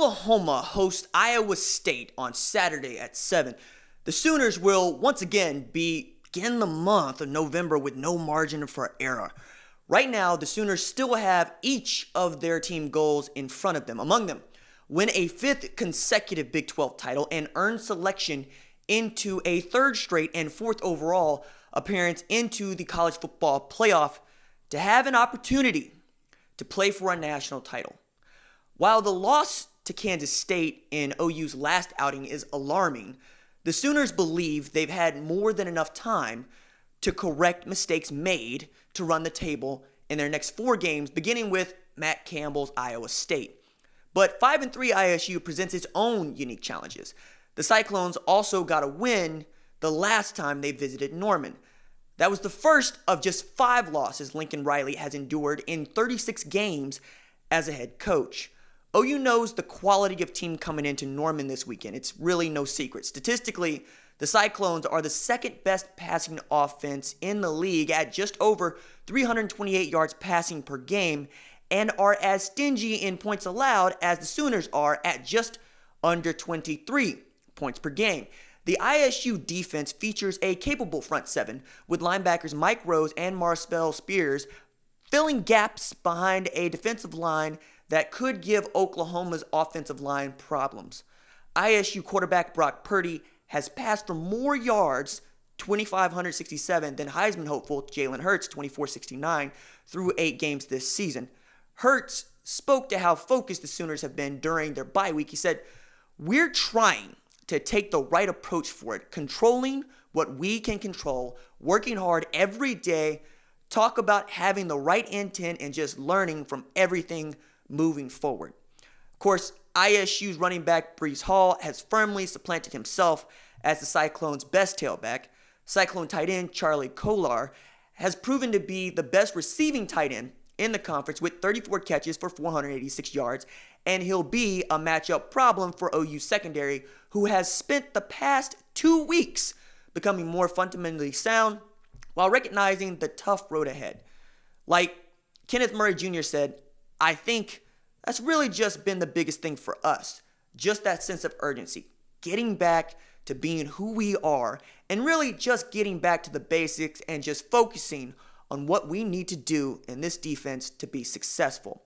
Oklahoma hosts Iowa State on Saturday at 7. The Sooners will once again begin the month of November with no margin for error. Right now, the Sooners still have each of their team goals in front of them. Among them, win a fifth consecutive Big 12 title and earn selection into a third straight and fourth overall appearance into the college football playoff to have an opportunity to play for a national title. While the loss to Kansas State in OU's last outing is alarming, the Sooners believe they've had more than enough time to correct mistakes made to run the table in their next 4 games, beginning with Matt Campbell's Iowa State. But 5-3 ISU presents its own unique challenges. The Cyclones also got a win the last time they visited Norman. That was the first of just 5 losses Lincoln Riley has endured in 36 games as a head coach. OU knows the quality of team coming into Norman this weekend. It's really no secret. Statistically, the Cyclones are the second best passing offense in the league at just over 328 yards passing per game and are as stingy in points allowed as the Sooners are at just under 23 points per game. The ISU defense features a capable front seven with linebackers Mike Rose and Marcel Spears filling gaps behind a defensive line that could give Oklahoma's offensive line problems. ISU quarterback Brock Purdy has passed for more yards, 2,567, than Heisman hopeful Jalen Hurts, 2,469, through 8 games this season. Hurts spoke to how focused the Sooners have been during their bye week. He said, "We're trying to take the right approach for it, controlling what we can control, working hard every day, talk about having the right intent and just learning from everything moving forward." Of course, ISU's running back Breece Hall has firmly supplanted himself as the Cyclones' best tailback. Cyclone tight end Charlie Kolar has proven to be the best receiving tight end in the conference with 34 catches for 486 yards, and he'll be a matchup problem for OU secondary, who has spent the past 2 weeks becoming more fundamentally sound while recognizing the tough road ahead. Like Kenneth Murray Jr. said, "I think that's really just been the biggest thing for us. Just that sense of urgency, getting back to being who we are, and really just getting back to the basics and just focusing on what we need to do in this defense to be successful."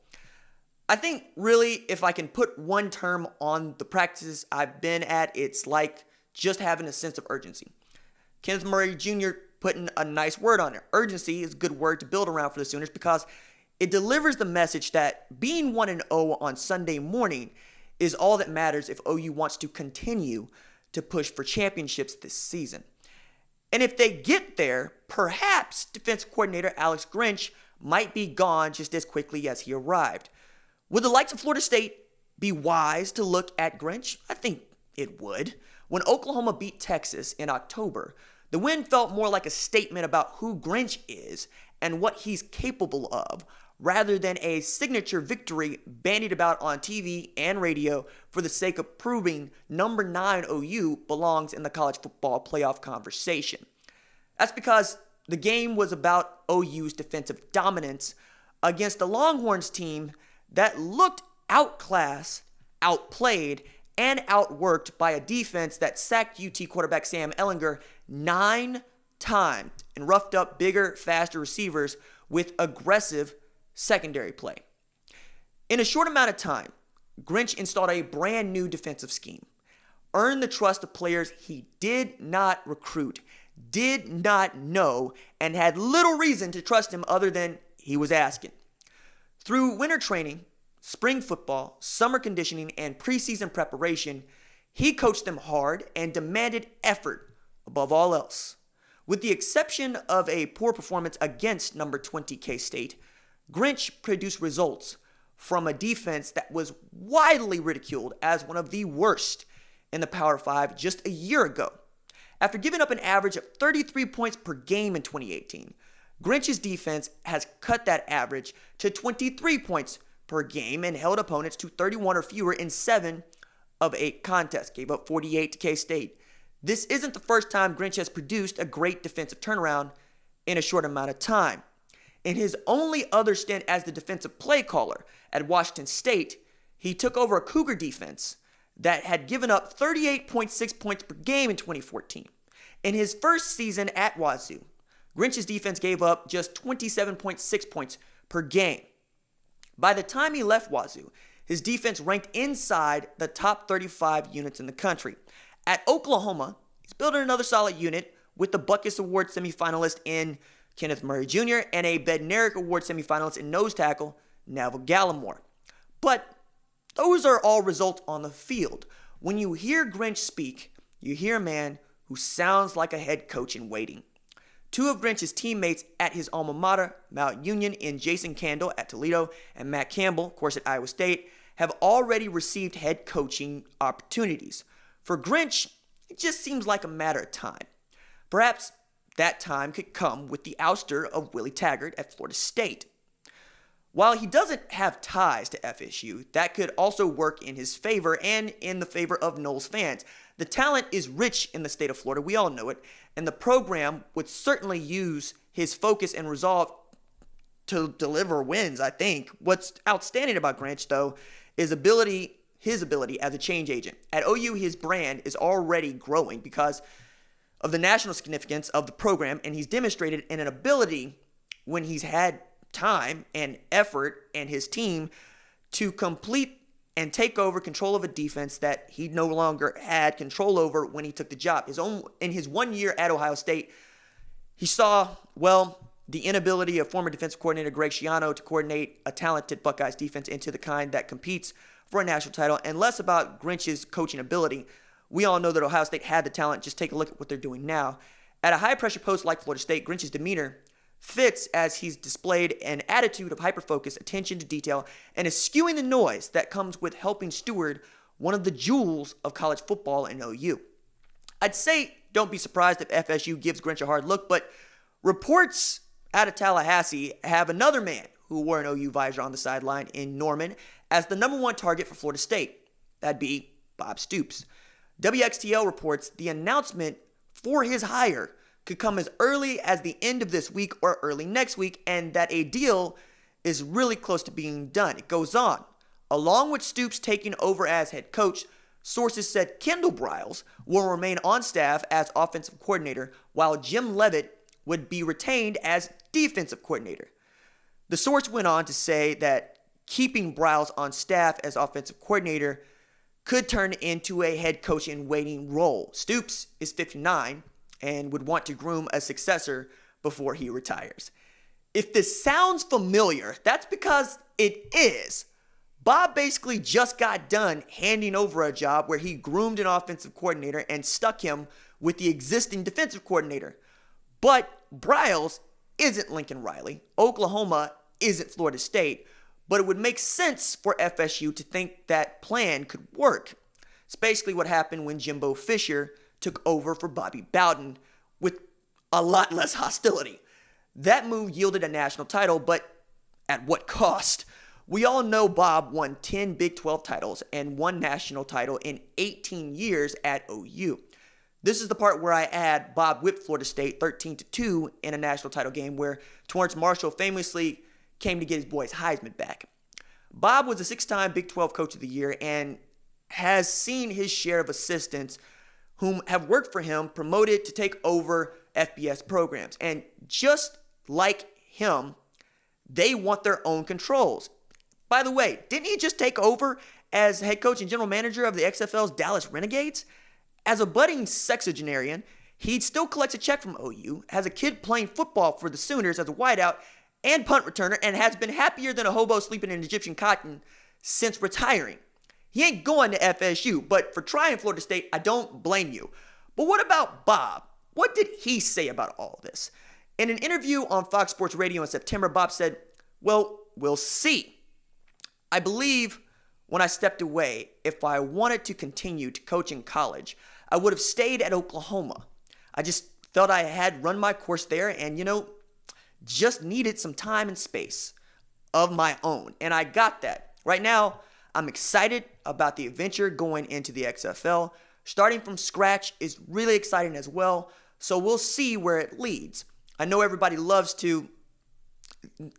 I think really if I can put one term on the practices I've been at, it's like just having a sense of urgency. Kenneth Murray Jr. putting a nice word on it. Urgency is a good word to build around for the Sooners because it delivers the message that being 1-0 on Sunday morning is all that matters if OU wants to continue to push for championships this season. And if they get there, perhaps defense coordinator Alex Grinch might be gone just as quickly as he arrived. Would the likes of Florida State be wise to look at Grinch? I think it would. When Oklahoma beat Texas in October, the win felt more like a statement about who Grinch is and what he's capable of, rather than a signature victory bandied about on TV and radio for the sake of proving number 9 OU belongs in the college football playoff conversation. That's because the game was about OU's defensive dominance against the Longhorns team that looked outclassed, outplayed, and outworked by a defense that sacked UT quarterback Sam Ehlinger 9 times and roughed up bigger, faster receivers with aggressive secondary play. In a short amount of time, Grinch installed a brand new defensive scheme, earned the trust of players he did not recruit, did not know, and had little reason to trust him other than he was asking. Through winter training, spring football, summer conditioning, and preseason preparation, he coached them hard and demanded effort above all else. With the exception of a poor performance against number 20 K-State, Grinch produced results from a defense that was widely ridiculed as one of the worst in the Power 5 just a year ago. After giving up an average of 33 points per game in 2018, Grinch's defense has cut that average to 23 points per game and held opponents to 31 or fewer in 7 of 8 contests, gave up 48 to K-State. This isn't the first time Grinch has produced a great defensive turnaround in a short amount of time. In his only other stint as the defensive play caller at Washington State, he took over a Cougar defense that had given up 38.6 points per game in 2014. In his first season at Wazoo, Grinch's defense gave up just 27.6 points per game. By the time he left Wazoo, his defense ranked inside the top 35 units in the country. At Oklahoma, he's building another solid unit with the Butkus Award semifinalist in Kenneth Murray Jr. and a Bednarik Award semifinalist in nose tackle Neville Gallimore. But those are all results on the field. When you hear Grinch speak, you hear a man who sounds like a head coach in waiting. Two of Grinch's teammates at his alma mater, Mount Union, in Jason Kendal at Toledo and Matt Campbell, of course, at Iowa State, have already received head coaching opportunities. For Grinch, it just seems like a matter of time. Perhaps that time could come with the ouster of Willie Taggart at Florida State. While he doesn't have ties to FSU, that could also work in his favor and in the favor of Noles fans. The talent is rich in the state of Florida, we all know it, and the program would certainly use his focus and resolve to deliver wins, I think. What's outstanding about Grinch, though, is his ability as a change agent. At OU, his brand is already growing because of the national significance of the program, and he's demonstrated an ability when he's had time and effort and his team to complete and take over control of a defense that he no longer had control over when he took the job. In his 1 year at Ohio State, he saw, the inability of former defensive coordinator Greg Schiano to coordinate a talented Buckeyes defense into the kind that competes for a national title, and less about Grinch's coaching ability. We all know that Ohio State had the talent. Just take a look at what they're doing now. At a high-pressure post like Florida State, Grinch's demeanor fits as he's displayed an attitude of hyper-focus, attention to detail, and is skewing the noise that comes with helping steward one of the jewels of college football in OU. I'd say don't be surprised if FSU gives Grinch a hard look, but reports out of Tallahassee have another man who wore an OU visor on the sideline in Norman as the number one target for Florida State. That'd be Bob Stoops. WXTL reports the announcement for his hire could come as early as the end of this week or early next week, and that a deal is really close to being done. It goes on. Along with Stoops taking over as head coach, sources said Kendal Briles will remain on staff as offensive coordinator, while Jim Leavitt would be retained as defensive coordinator. The source went on to say that keeping Briles on staff as offensive coordinator could turn into a head coach in waiting role. Stoops is 59 and would want to groom a successor before he retires. If this sounds familiar, that's because it is. Bob basically just got done handing over a job where he groomed an offensive coordinator and stuck him with the existing defensive coordinator. But Briles isn't Lincoln Riley. Oklahoma isn't Florida State. But it would make sense for FSU to think that plan could work. It's basically what happened when Jimbo Fisher took over for Bobby Bowden with a lot less hostility. That move yielded a national title, but at what cost? We all know Bob won 10 Big 12 titles and one national title in 18 years at OU. This is the part where I add Bob whipped Florida State 13-2 in a national title game where Torrance Marshall famously came to get his boys Heisman back. Bob was a 6-time Big 12 Coach of the Year and has seen his share of assistants whom have worked for him promoted to take over FBS programs. And just like him, they want their own controls. By the way, didn't he just take over as head coach and general manager of the XFL's Dallas Renegades? As a budding sexagenarian, he still collects a check from OU, has a kid playing football for the Sooners as a wideout and punt returner, and has been happier than a hobo sleeping in Egyptian cotton since retiring. He ain't going to FSU, but for trying Florida State, I don't blame you. But what about Bob? What did he say about all this? In an interview on Fox Sports Radio in September, Bob said, "Well, we'll see. I believe when I stepped away, if I wanted to continue to coach in college, I would have stayed at Oklahoma. I just felt I had run my course there and, just needed some time and space of my own. And I got that. Right now, I'm excited about the adventure going into the XFL. Starting from scratch is really exciting as well. So we'll see where it leads. I know everybody loves to,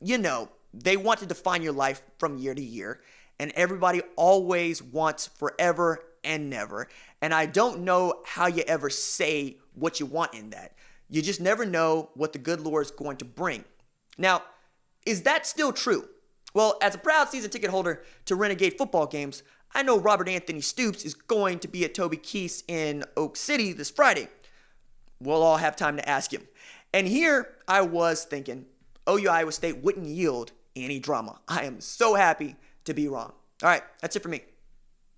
they want to define your life from year to year. and everybody always wants forever and never. And I don't know how you ever say what you want in that. You just never know what the good Lord is going to bring. Now, is that still true? Well, as a proud season ticket holder to Renegade football games, I know Robert Anthony Stoops is going to be at Toby Keith's in Oak City this Friday. We'll all have time to ask him. And here I was thinking, OU Iowa State wouldn't yield any drama. I am so happy to be wrong. All right, that's it for me.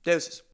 Deuces.